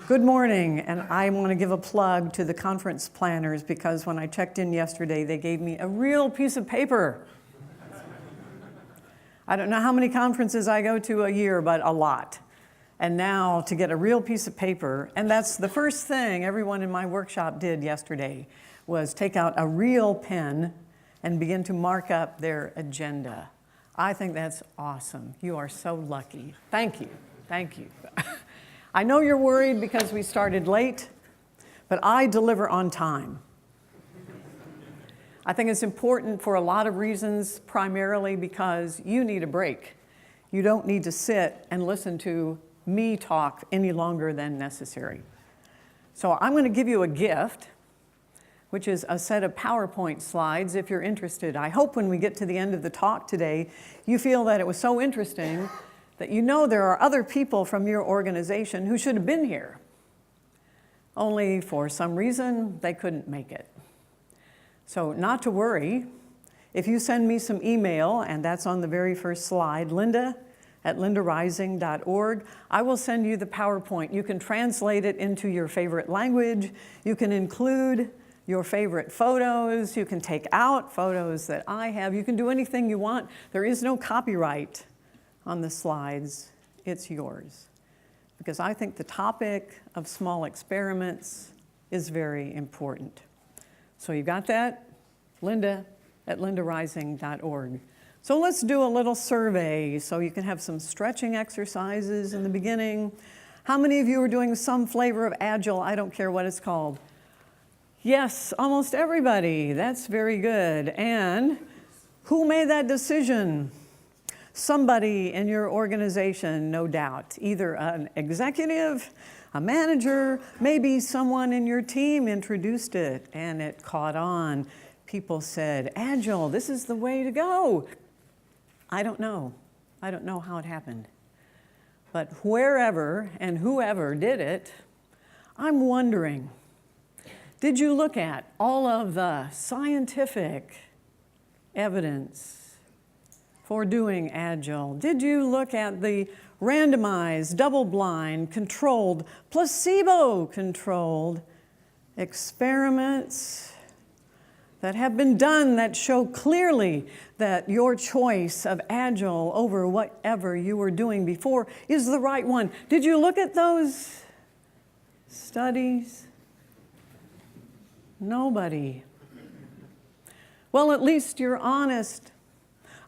Good morning, and I want to give a plug to the conference planners because when I checked in yesterday, they gave me a real piece of paper. I don't know how many conferences I go to a year, but a lot. And now to get a real piece of paper, and that's the first thing everyone in my workshop did yesterday, was take out a real pen and begin to mark up their agenda. I think that's awesome. You are so lucky. Thank you. Thank you. I know you're worried because we started late, but I deliver on time. I think it's important for a lot of reasons, primarily because you need a break. You don't need to sit and listen to me talk any longer than necessary. So I'm going to give you a gift, which is a set of PowerPoint slides if you're interested. I hope when we get to the end of the talk today, you feel that it was so interesting that you know there are other people from your organization who should have been here. Only for some reason, they couldn't make it. So not to worry, if you send me some email, and that's on the very first slide, linda@lindarising.org, I will send you the PowerPoint. You can translate it into your favorite language. You can include your favorite photos. You can take out photos that I have. You can do anything you want. There is no copyright on the slides. It's yours. Because I think the topic of small experiments is very important. So you got that? linda@lindarising.org. So let's do a little survey so you can have some stretching exercises in the beginning. How many of you are doing some flavor of Agile? I don't care what it's called. Yes, almost everybody. That's very good. And who made that decision? Somebody in your organization, no doubt. Either an executive, a manager, maybe someone in your team introduced it and it caught on. People said, Agile, this is the way to go. I don't know. I don't know how it happened. But wherever and whoever did it, I'm wondering, did you look at all of the scientific evidence for doing Agile? Did you look at the randomized, double-blind, controlled, placebo-controlled experiments that have been done that show clearly that your choice of Agile over whatever you were doing before is the right one? Did you look at those studies? Nobody. Well, at least you're honest.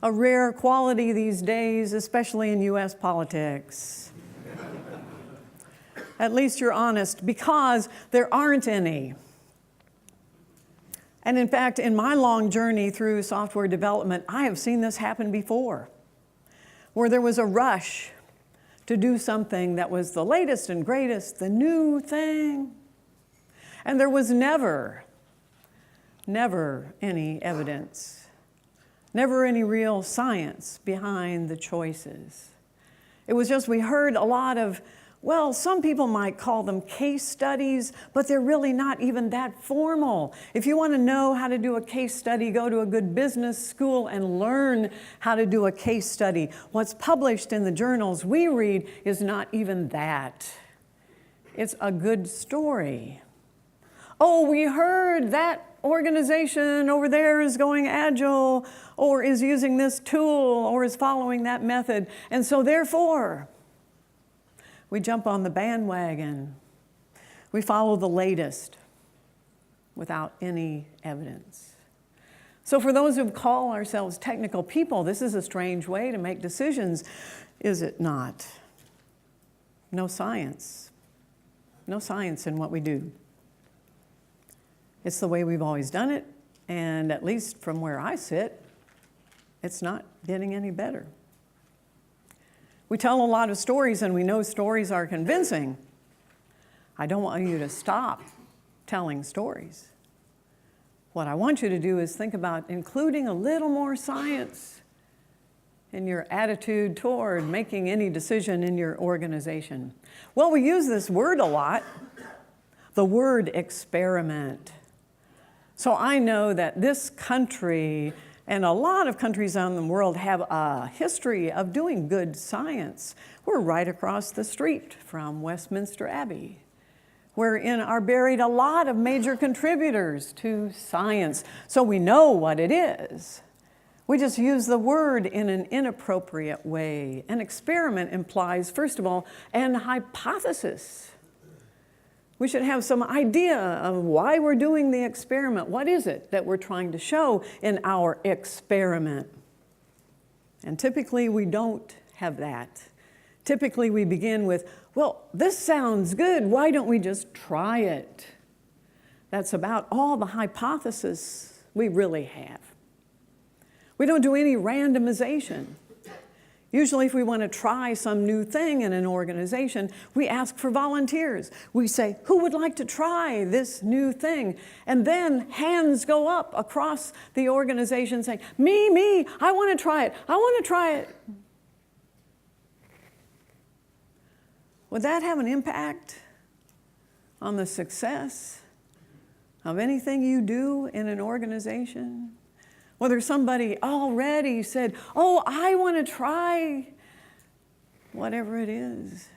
A rare quality these days, especially in US politics. At least you're honest, because there aren't any. And in fact, in my long journey through software development, I have seen this happen before, where there was a rush to do something that was the latest and greatest, the new thing. And there was never any evidence. Never any real science behind the choices. It was just we heard a lot of, well, some people might call them case studies, but they're really not even that formal. If you want to know how to do a case study, go to a good business school and learn how to do a case study. What's published in the journals we read is not even that. It's a good story. Oh, we heard that organization over there is going Agile, or is using this tool, or is following that method. And so therefore, we jump on the bandwagon. We follow the latest without any evidence. So for those who call ourselves technical people, this is a strange way to make decisions, is it not? No science. No science in what we do. It's the way we've always done it, and at least from where I sit, it's not getting any better. We tell a lot of stories, and we know stories are convincing. I don't want you to stop telling stories. What I want you to do is think about including a little more science in your attitude toward making any decision in your organization. Well, we use this word a lot, the word experiment. So I know that this country and a lot of countries around the world have a history of doing good science. We're right across the street from Westminster Abbey. wherein are buried a lot of major contributors to science. So we know what it is. We just use the word in an inappropriate way. An experiment implies, first of all, an hypothesis. We should have some idea of why we're doing the experiment. What is it that we're trying to show in our experiment? And typically we don't have that. Typically we begin with, well, this sounds good. Why don't we just try it? That's about all the hypothesis we really have. We don't do any randomization. Usually if we want to try some new thing in an organization, we ask for volunteers. We say, who would like to try this new thing? And then hands go up across the organization saying, me, I want to try it, I want to try it. Would that have an impact on the success of anything you do in an organization? Whether somebody already said, oh, I want to try whatever it is.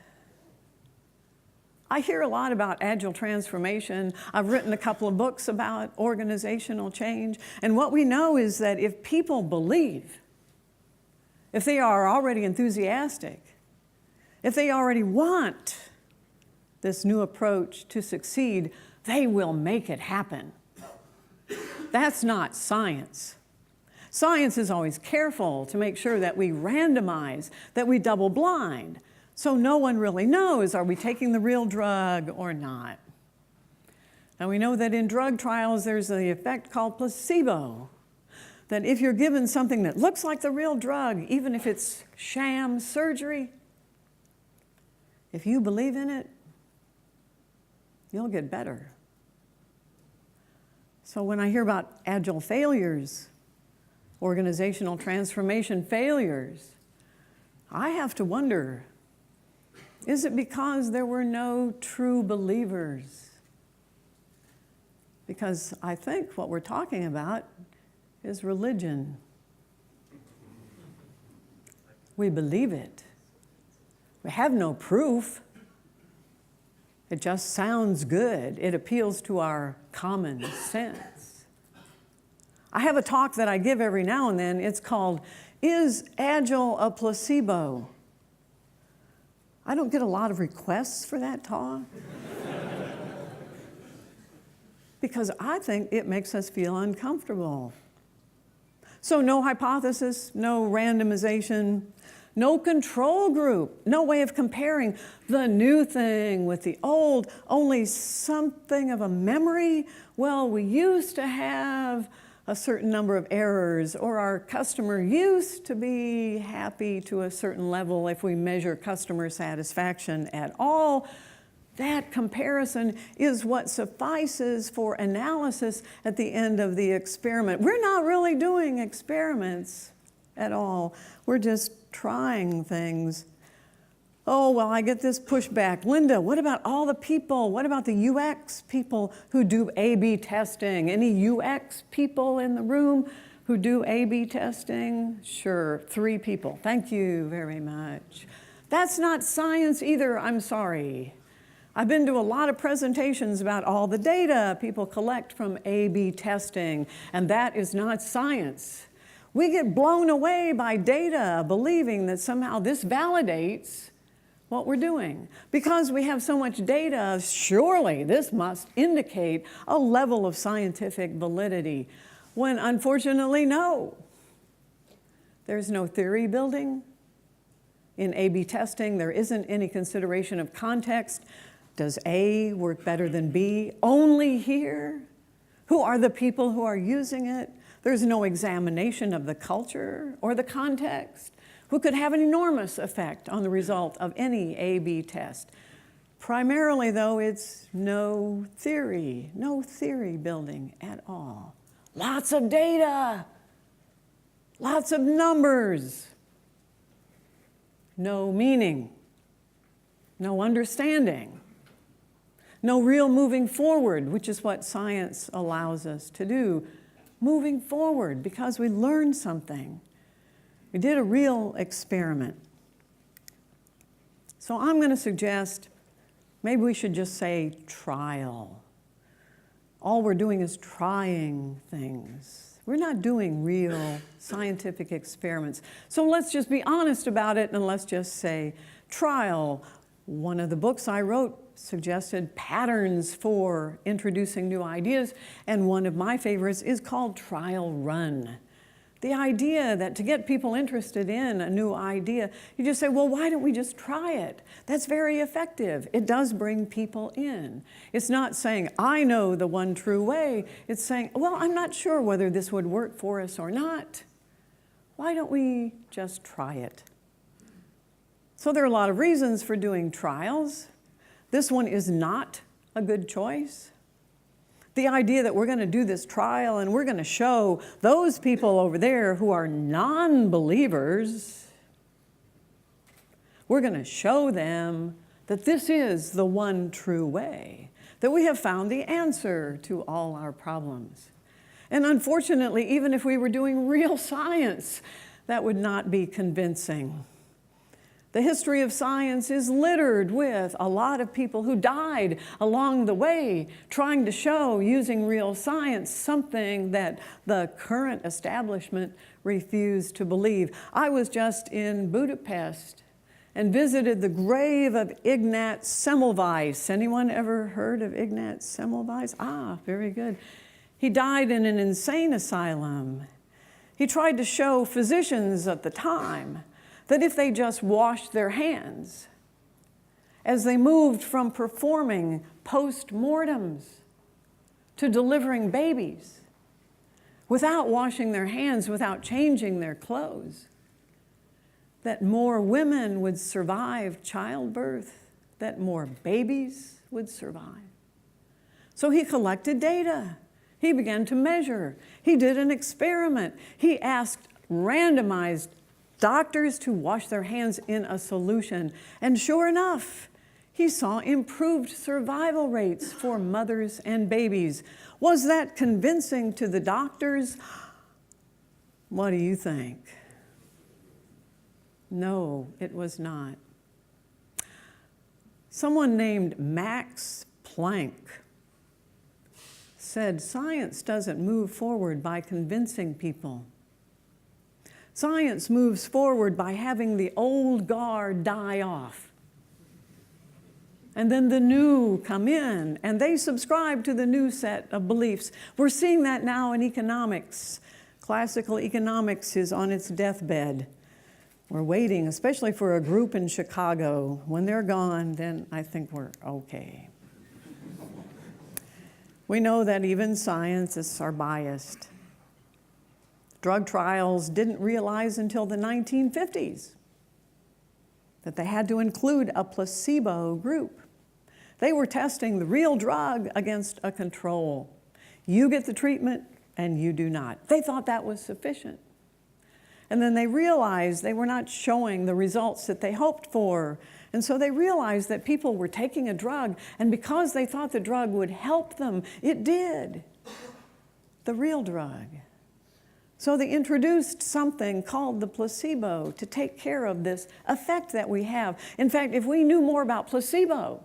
I hear a lot about agile transformation. I've written a couple of books about organizational change. And what we know is that if people believe, if they are already enthusiastic, if they already want this new approach to succeed, they will make it happen. That's not science. Science is always careful to make sure that we randomize, that we double blind, so no one really knows, are we taking the real drug or not? And we know that in drug trials there's the effect called placebo, that if you're given something that looks like the real drug, even if it's sham surgery, if you believe in it, you'll get better. So when I hear about agile failures, organizational transformation failures, I have to wonder, is it because there were no true believers? Because I think what we're talking about is religion. We believe it. We have no proof. It just sounds good. It appeals to our common sense. I have a talk that I give every now and then. It's called, Is Agile a Placebo? I don't get a lot of requests for that talk because I think it makes us feel uncomfortable. So no hypothesis, no randomization, no control group, no way of comparing the new thing with the old, only something of a memory. Well, we used to have a certain number of errors, or our customer used to be happy to a certain level if we measure customer satisfaction at all. That comparison is what suffices for analysis at the end of the experiment. We're not really doing experiments at all. We're just trying things. Oh, well, I get this pushback. Linda, what about all the people? What about the UX people who do A/B testing? Any UX people in the room who do A/B testing? Sure, 3 people. Thank you very much. That's not science either, I'm sorry. I've been to a lot of presentations about all the data people collect from A/B testing, and that is not science. We get blown away by data, believing that somehow this validates what we're doing. Because we have so much data, surely this must indicate a level of scientific validity, when unfortunately, no. There's no theory building. In A/B testing, there isn't any consideration of context. Does A work better than B? Only here? Who are the people who are using it? There's no examination of the culture or the context, who could have an enormous effect on the result of any A/B test. Primarily, though, it's no theory building at all. Lots of data, lots of numbers, no meaning, no understanding, no real moving forward, which is what science allows us to do. Moving forward because we learned something. We did a real experiment. So I'm going to suggest Maybe we should just say trial. All we're doing is trying things. We're not doing real scientific experiments. So let's just be honest about it and let's just say trial. One of the books I wrote suggested patterns for introducing new ideas, and one of my favorites is called Trial Run. The idea that to get people interested in a new idea, you just say, well, why don't we just try it? That's very effective. It does bring people in. It's not saying, I know the one true way. It's saying, well, I'm not sure whether this would work for us or not. Why don't we just try it? So there are a lot of reasons for doing trials. This one is not a good choice. The idea that we're going to do this trial and we're going to show those people over there who are non-believers, we're going to show them that this is the one true way, that we have found the answer to all our problems. And unfortunately, even if we were doing real science, that would not be convincing. The history of science is littered with a lot of people who died along the way trying to show, using real science, something that the current establishment refused to believe. I was just in Budapest and visited the grave of Ignaz Semmelweis. Anyone ever heard of Ignaz Semmelweis? Ah, very good. He died in an insane asylum. He tried to show physicians at the time that if they just washed their hands as they moved from performing post-mortems to delivering babies without washing their hands, without changing their clothes, that more women would survive childbirth, that more babies would survive. So he collected data. He began to measure. He did an experiment. He asked randomized doctors to wash their hands in a solution. And sure enough, he saw improved survival rates for mothers and babies. Was that convincing to the doctors? What do you think? No, it was not. Someone named Max Planck said, science doesn't move forward by convincing people. Science moves forward by having the old guard die off. And then the new come in, and they subscribe to the new set of beliefs. We're seeing that now in economics. Classical economics is on its deathbed. We're waiting, especially for a group in Chicago. When they're gone, then I think we're okay. We know that even scientists are biased. Drug trials didn't realize until the 1950s that they had to include a placebo group. They were testing the real drug against a control. You get the treatment and you do not. They thought that was sufficient. And then they realized they were not showing the results that they hoped for. And so they realized that people were taking a drug, and because they thought the drug would help them, it did. The real drug. So they introduced something called the placebo to take care of this effect that we have. In fact, if we knew more about placebo,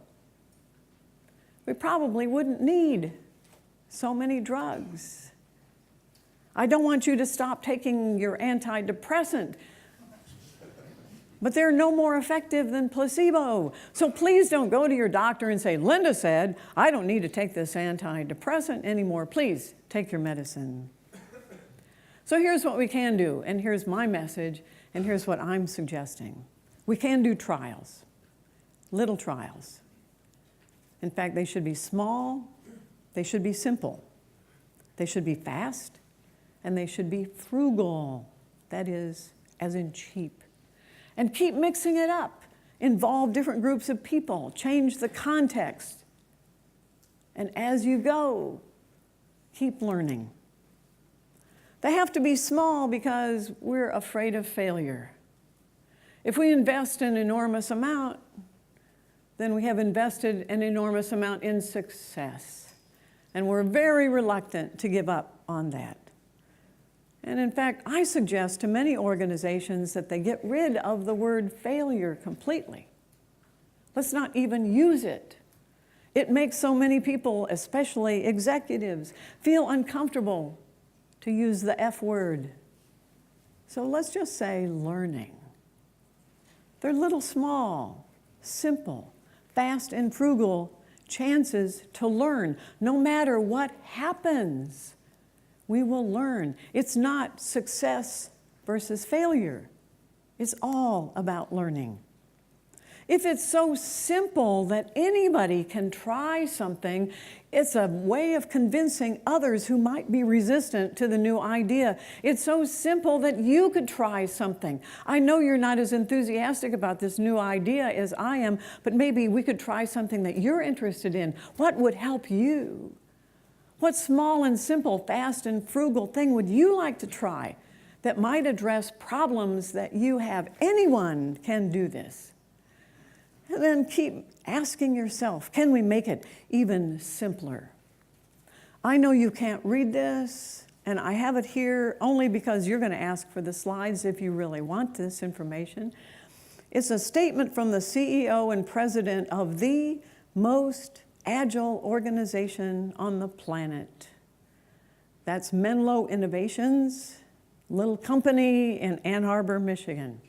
we probably wouldn't need so many drugs. I don't want you to stop taking your antidepressant, but they're no more effective than placebo. So please don't go to your doctor and say, Linda said, I don't need to take this antidepressant anymore. Please take your medicine. So here's what we can do, and here's my message, and here's what I'm suggesting. We can do trials, little trials. In fact, they should be small, they should be simple, they should be fast, and they should be frugal, that is, as in cheap. And keep mixing it up. Involve different groups of people, change the context. And as you go, keep learning. They have to be small because we're afraid of failure. If we invest an enormous amount, then we have invested an enormous amount in success. And we're very reluctant to give up on that. And in fact, I suggest to many organizations that they get rid of the word failure completely. Let's not even use it It makes so many people, especially executives, feel uncomfortable to use the F word. So let's just say learning. They're little small, simple, fast and frugal chances to learn. No matter what happens, we will learn. It's not success versus failure. It's all about learning. If it's so simple that anybody can try something, it's a way of convincing others who might be resistant to the new idea. It's so simple that you could try something. I know you're not as enthusiastic about this new idea as I am, but maybe we could try something that you're interested in. What would help you? What small and simple, fast and frugal thing would you like to try that might address problems that you have? Anyone can do this. And then keep asking yourself, can we make it even simpler? I know you can't read this, and I have it here only because you're going to ask for the slides if you really want this information. It's a statement from the CEO and president of the most agile organization on the planet. That's Menlo Innovations, little company in Ann Arbor, Michigan.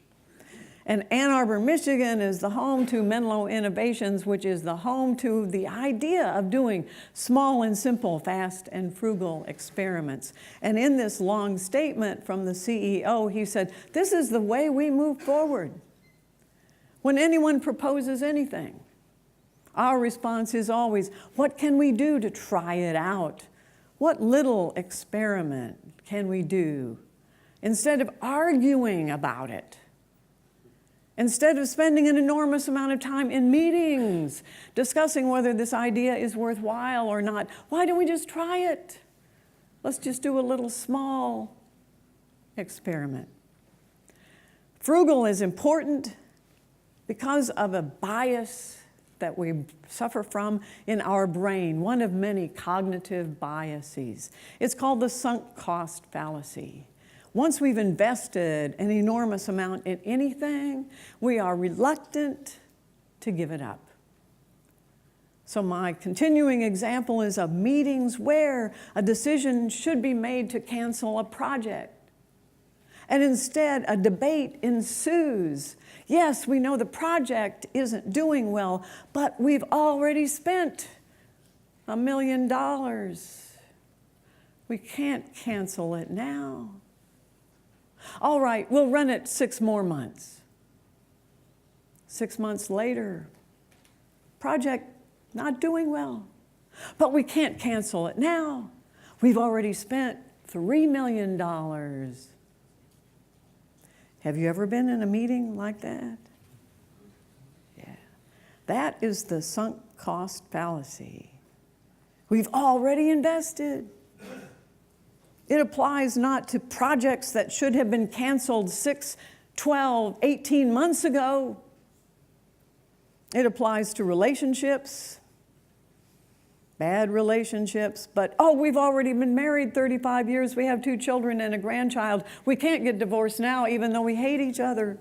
And Ann Arbor, Michigan is the home to Menlo Innovations, which is the home to the idea of doing small and simple, fast and frugal experiments. And in this long statement from the CEO, he said, this is the way we move forward. When anyone proposes anything, our response is always, what can we do to try it out? What little experiment can we do? Instead of arguing about it, instead of spending an enormous amount of time in meetings discussing whether this idea is worthwhile or not, why don't we just try it? Let's just do a little small experiment. Frugal is important because of a bias that we suffer from in our brain, one of many cognitive biases. It's called the sunk cost fallacy. Once we've invested an enormous amount in anything, we are reluctant to give it up. So my continuing example is of meetings where a decision should be made to cancel a project. And instead, a debate ensues. Yes, we know the project isn't doing well, but we've already spent $1 million. We can't cancel it now. All right, we'll run it 6 more months. 6 months later, project not doing well, but we can't cancel it now. We've already spent $3 million. Have you ever been in a meeting like that? Yeah. That is the sunk cost fallacy. We've already invested. It applies not to projects that should have been canceled 6, 12, 18 months ago. It applies to relationships, bad relationships, but, oh, we've already been married 35 years, we have 2 children and a grandchild. We can't get divorced now even though we hate each other.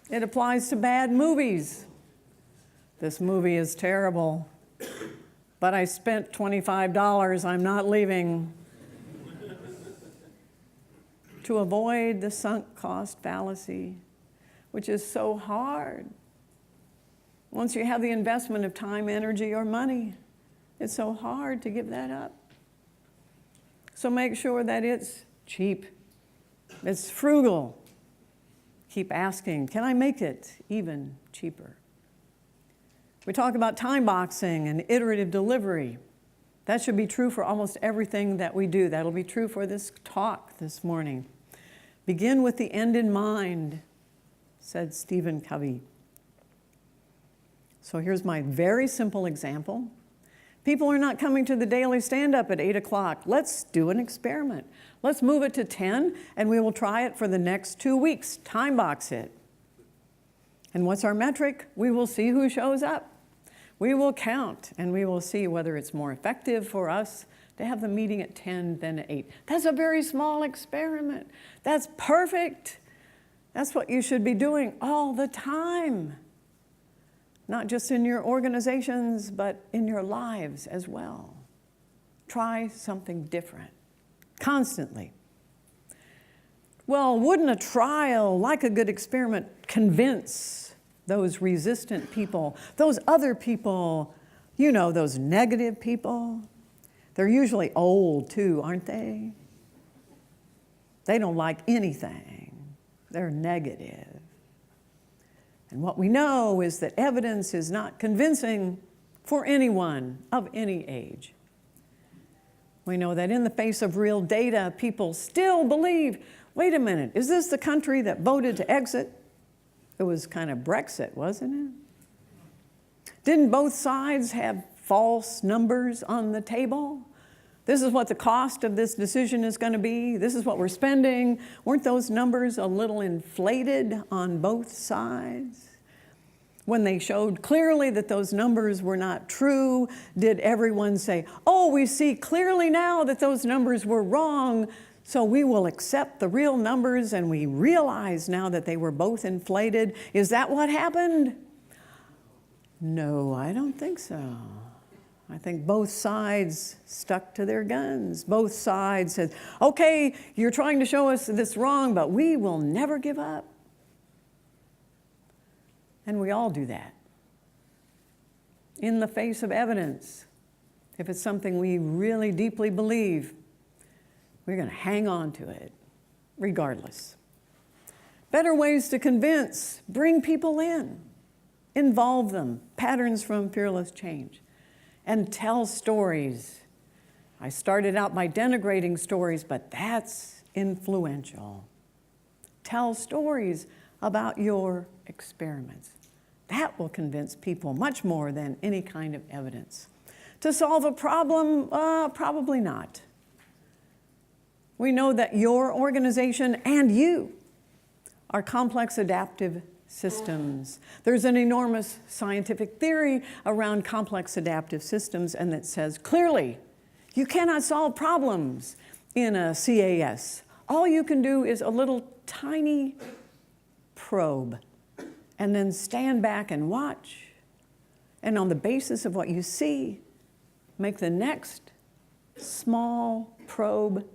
It applies to bad movies. This movie is terrible, but I spent $25, I'm not leaving. To avoid the sunk cost fallacy, which is so hard. Once you have the investment of time, energy, or money, it's so hard to give that up. So make sure that it's cheap, it's frugal. Keep asking, can I make it even cheaper? We talk about timeboxing and iterative delivery. That should be true for almost everything that we do. That'll be true for this talk this morning. Begin with the end in mind, said Stephen Covey. So here's my very simple example. People are not coming to the daily stand-up at 8 o'clock. Let's do an experiment. Let's move it to 10, and we will try it for the next 2 weeks. Time box it. And what's our metric? We will see who shows up. We will count, and we will see whether it's more effective for us to have the meeting at 10 than at 8. That's a very small experiment. That's perfect. That's what you should be doing all the time. not just in your organizations, but in your lives as well. Try something different, constantly. Well, wouldn't a trial, like a good experiment, convince those resistant people, those other people, those negative people? They're usually old too, aren't they? They don't like anything. They're negative. And what we know is that evidence is not convincing for anyone of any age. We know that in the face of real data, people still believe, wait a minute, is this the country that voted to exit? It was kind of Brexit, wasn't it? Didn't both sides have false numbers on the table? This is what the cost of this decision is going to be. This is what we're spending. Weren't those numbers a little inflated on both sides? When they showed clearly that those numbers were not true, did everyone say, oh, we see clearly now that those numbers were wrong, so we will accept the real numbers and we realize now that they were both inflated? Is that what happened? No, I don't think so. I think both sides stuck to their guns. Both sides said, okay, you're trying to show us this wrong, but we will never give up. And we all do that. In the face of evidence, if it's something we really deeply believe, we're going to hang on to it, regardless. Better ways to convince: bring people in, involve them, patterns from fearless change, and tell stories. I started out by denigrating stories, but that's influential. Tell stories about your experiments. That will convince people much more than any kind of evidence. To solve a problem, probably not. We know that your organization and you are complex adaptive systems. There's an enormous scientific theory around complex adaptive systems, and that says clearly you cannot solve problems in a CAS. All you can do is a little tiny probe, and then stand back and watch. And on the basis of what you see, make the next small probe.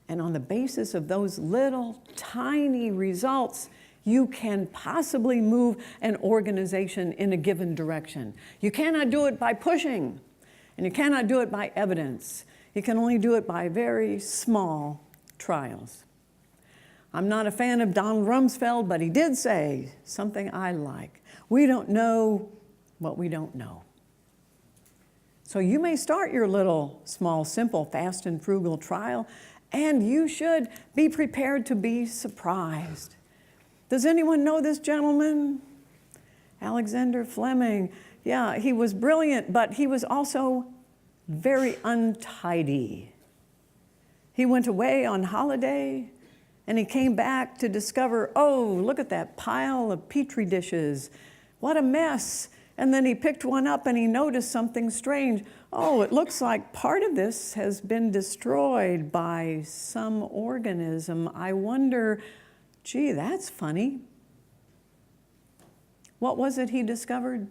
And on the basis of those little tiny results, you can possibly move an organization in a given direction. You cannot do it by pushing, and you cannot do it by evidence. You can only do it by very small trials. I'm not a fan of Donald Rumsfeld, but he did say something I like. We don't know what we don't know. So you may start your little, small, simple, fast and frugal trial, and you should be prepared to be surprised. Does anyone know this gentleman? Alexander Fleming. Yeah, he was brilliant, but he was also very untidy. He went away on holiday, and he came back to discover, oh, look at that pile of Petri dishes. What a mess. And then he picked one up and he noticed something strange. Oh, it looks like part of this has been destroyed by some organism. I wonder, gee, that's funny. What was it he discovered?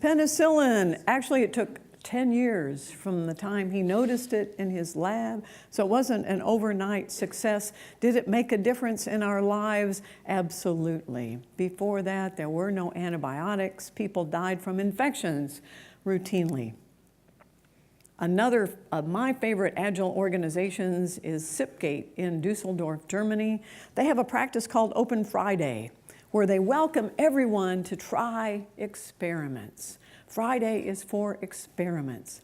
Penicillin. Actually, it took 10 years from the time he noticed it in his lab, so it wasn't an overnight success. Did it make a difference in our lives? Absolutely. Before that, there were no antibiotics. People died from infections routinely. Another of my favorite agile organizations is Sipgate in Dusseldorf, Germany. They have a practice called Open Friday, where they welcome everyone to try experiments. Friday is for experiments.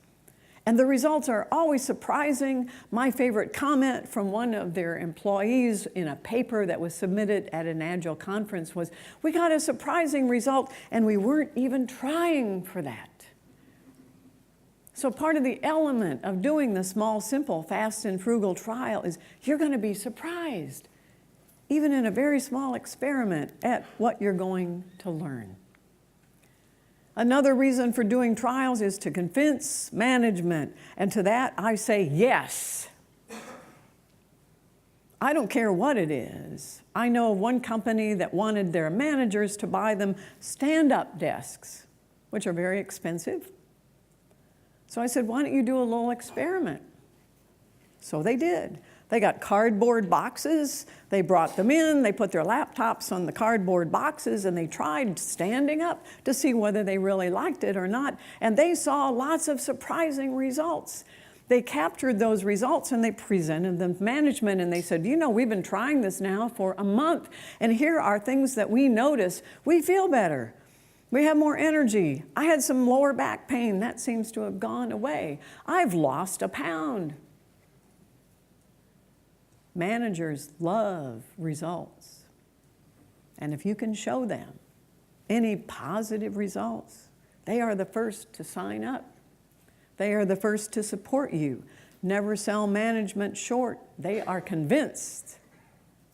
And the results are always surprising. My favorite comment from one of their employees in a paper that was submitted at an Agile conference was, we got a surprising result and we weren't even trying for that. So part of the element of doing the small, simple, fast and frugal trial is you're going to be surprised, even in a very small experiment, at what you're going to learn. Another reason for doing trials is to convince management, and to that I say yes. I don't care what it is. I know of one company that wanted their managers to buy them stand-up desks, which are very expensive. So I said, why don't you do a little experiment? So they did. They got cardboard boxes, they brought them in, they put their laptops on the cardboard boxes, and they tried standing up to see whether they really liked it or not. And they saw lots of surprising results. They captured those results and they presented them to management, and they said, you know, we've been trying this now for a month, and here are things that we notice. We feel better. We have more energy. I had some lower back pain. That seems to have gone away. I've lost a pound. Managers love results. And if you can show them any positive results, they are the first to sign up. They are the first to support you. Never sell management short. They are convinced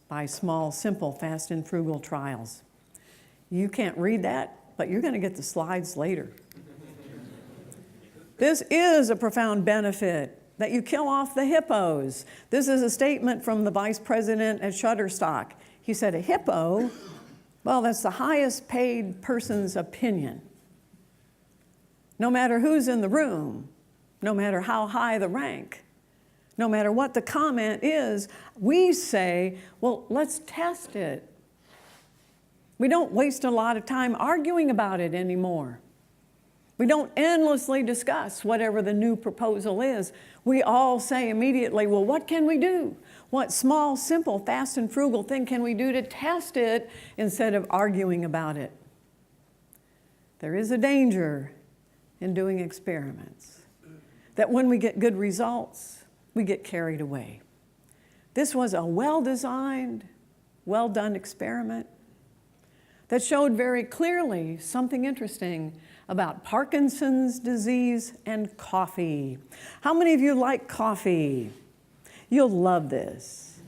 by small, simple, fast, and frugal trials. You can't read that, but you're going to get the slides later. This is a profound benefit, that you kill off the hippos. This is a statement from the vice president at Shutterstock. He said, a hippo, well, that's the highest paid person's opinion. No matter who's in the room, no matter how high the rank, no matter what the comment is, we say, well, let's test it. We don't waste a lot of time arguing about it anymore. We don't endlessly discuss whatever the new proposal is. We all say immediately, well, what can we do? What small, simple, fast, and frugal thing can we do to test it instead of arguing about it? There is a danger in doing experiments, that when we get good results, we get carried away. This was a well-designed, well-done experiment that showed very clearly something interesting about Parkinson's disease and coffee. How many of you like coffee? You'll love this.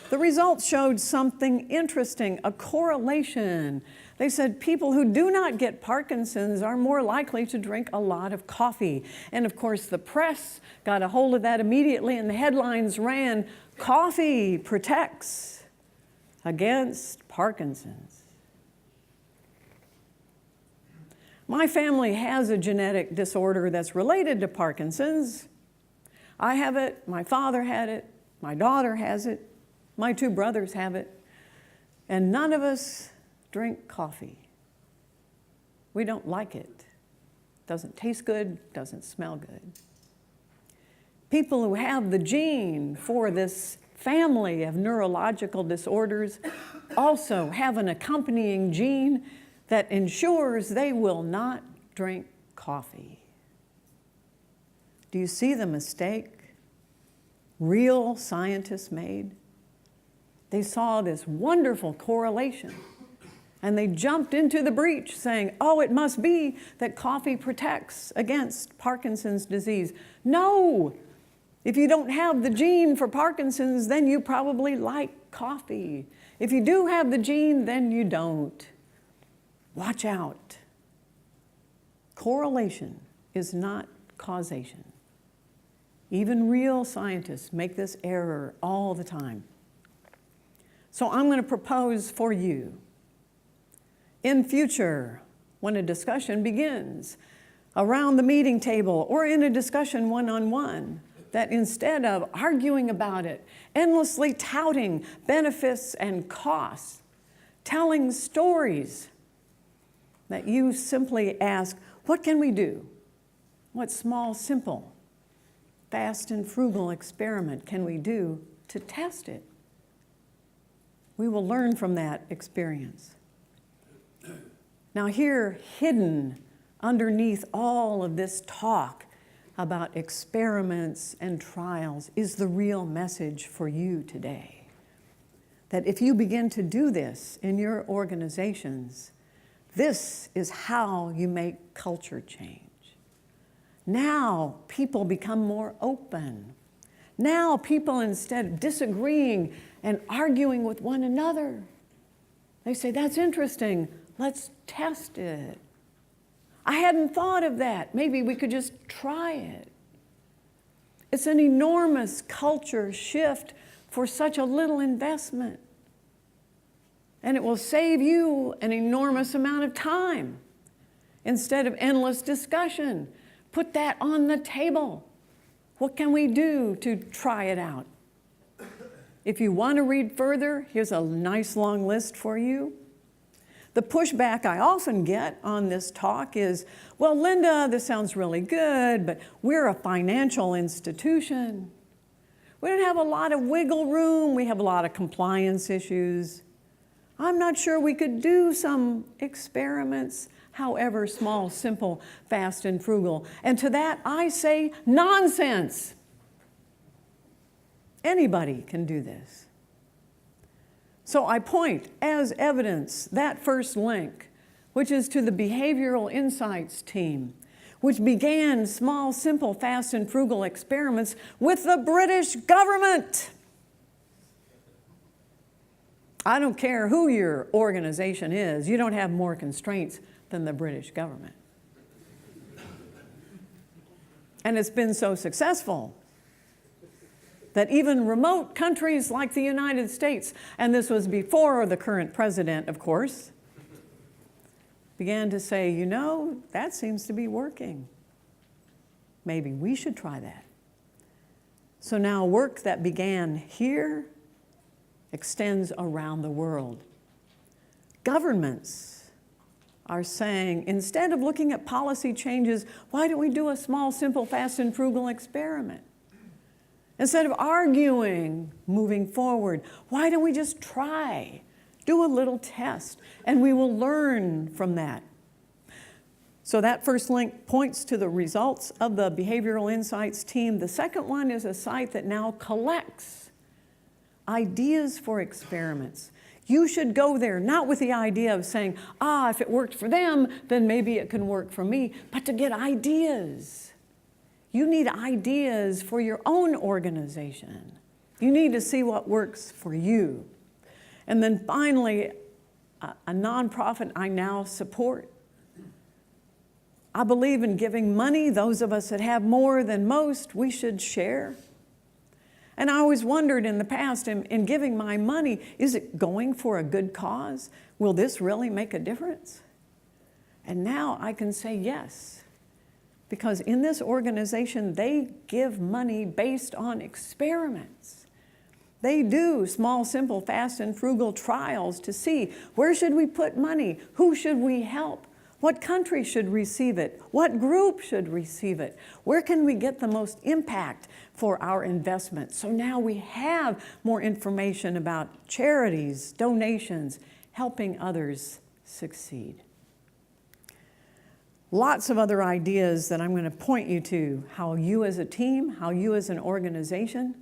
The results showed something interesting, a correlation. They said people who do not get Parkinson's are more likely to drink a lot of coffee. And of course, the press got a hold of that immediately, and the headlines ran, "Coffee protects against Parkinson's." My family has a genetic disorder that's related to Parkinson's. I have it, my father had it, my daughter has it, my two brothers have it, and none of us drink coffee. We don't like it. Doesn't taste good, doesn't smell good. People who have the gene for this family of neurological disorders also have an accompanying gene that ensures they will not drink coffee. Do you see the mistake real scientists made? They saw this wonderful correlation, and they jumped into the breach saying, oh, it must be that coffee protects against Parkinson's disease. No! If you don't have the gene for Parkinson's, then you probably like coffee. If you do have the gene, then you don't. Watch out. Correlation is not causation. Even real scientists make this error all the time. So I'm going to propose for you, in future, when a discussion begins around the meeting table or in a discussion one-on-one, that instead of arguing about it, endlessly touting benefits and costs, telling stories, that you simply ask, what can we do? What small, simple, fast and frugal experiment can we do to test it? We will learn from that experience. Now here, hidden underneath all of this talk about experiments and trials, is the real message for you today. That if you begin to do this in your organizations, this is how you make culture change. Now people become more open. Now people, instead of disagreeing and arguing with one another, they say, that's interesting, let's test it. I hadn't thought of that. Maybe we could just try it. It's an enormous culture shift for such a little investment. And it will save you an enormous amount of time instead of endless discussion. Put that on the table. What can we do to try it out? If you want to read further, here's a nice long list for you. The pushback I often get on this talk is, well, Linda, this sounds really good, but we're a financial institution. We don't have a lot of wiggle room. We have a lot of compliance issues. I'm not sure we could do some experiments, however small, simple, fast, and frugal. And to that, I say nonsense. Anybody can do this. So I point as evidence that first link, which is to the Behavioral Insights team, which began small, simple, fast, and frugal experiments with the British government. I don't care who your organization is, you don't have more constraints than the British government. And it's been so successful that even remote countries like the United States, and this was before the current president, of course, began to say, you know, that seems to be working. Maybe we should try that. So now work that began here extends around the world. Governments are saying, instead of looking at policy changes, why don't we do a small, simple, fast, and frugal experiment? Instead of arguing, moving forward, why don't we just try? Do a little test, and we will learn from that. So that first link points to the results of the Behavioral Insights team. The second one is a site that now collects ideas for experiments. You should go there, not with the idea of saying, if it worked for them, then maybe it can work for me, but to get ideas. You need ideas for your own organization. You need to see what works for you. And then finally, a nonprofit I now support. I believe in giving money. Those of us that have more than most, we should share. And I always wondered in the past, in giving my money, is it going for a good cause? Will this really make a difference? And now I can say yes. Because in this organization, they give money based on experiments. They do small, simple, fast, and frugal trials to see where should we put money, who should we help, what country should receive it, what group should receive it, where can we get the most impact for our investment. So now we have more information about charities, donations, helping others succeed. Lots of other ideas that I'm going to point you to, how you as a team, how you as an organization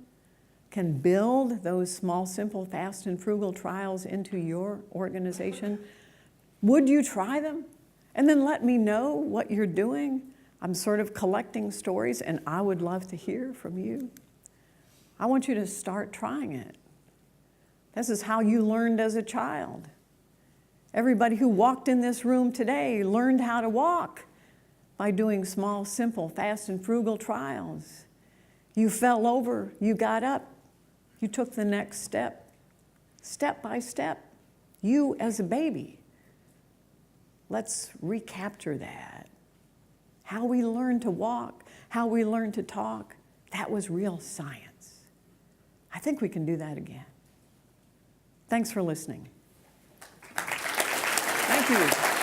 can build those small, simple, fast, and frugal trials into your organization. Would you try them? And then let me know what you're doing. I'm sort of collecting stories, and I would love to hear from you. I want you to start trying it. This is how you learned as a child. Everybody who walked in this room today learned how to walk by doing small, simple, fast, and frugal trials. You fell over, you got up, you took the next step, step by step, you as a baby. Let's recapture that. How we learned to walk, how we learned to talk, that was real science. I think we can do that again. Thanks for listening. Thank you.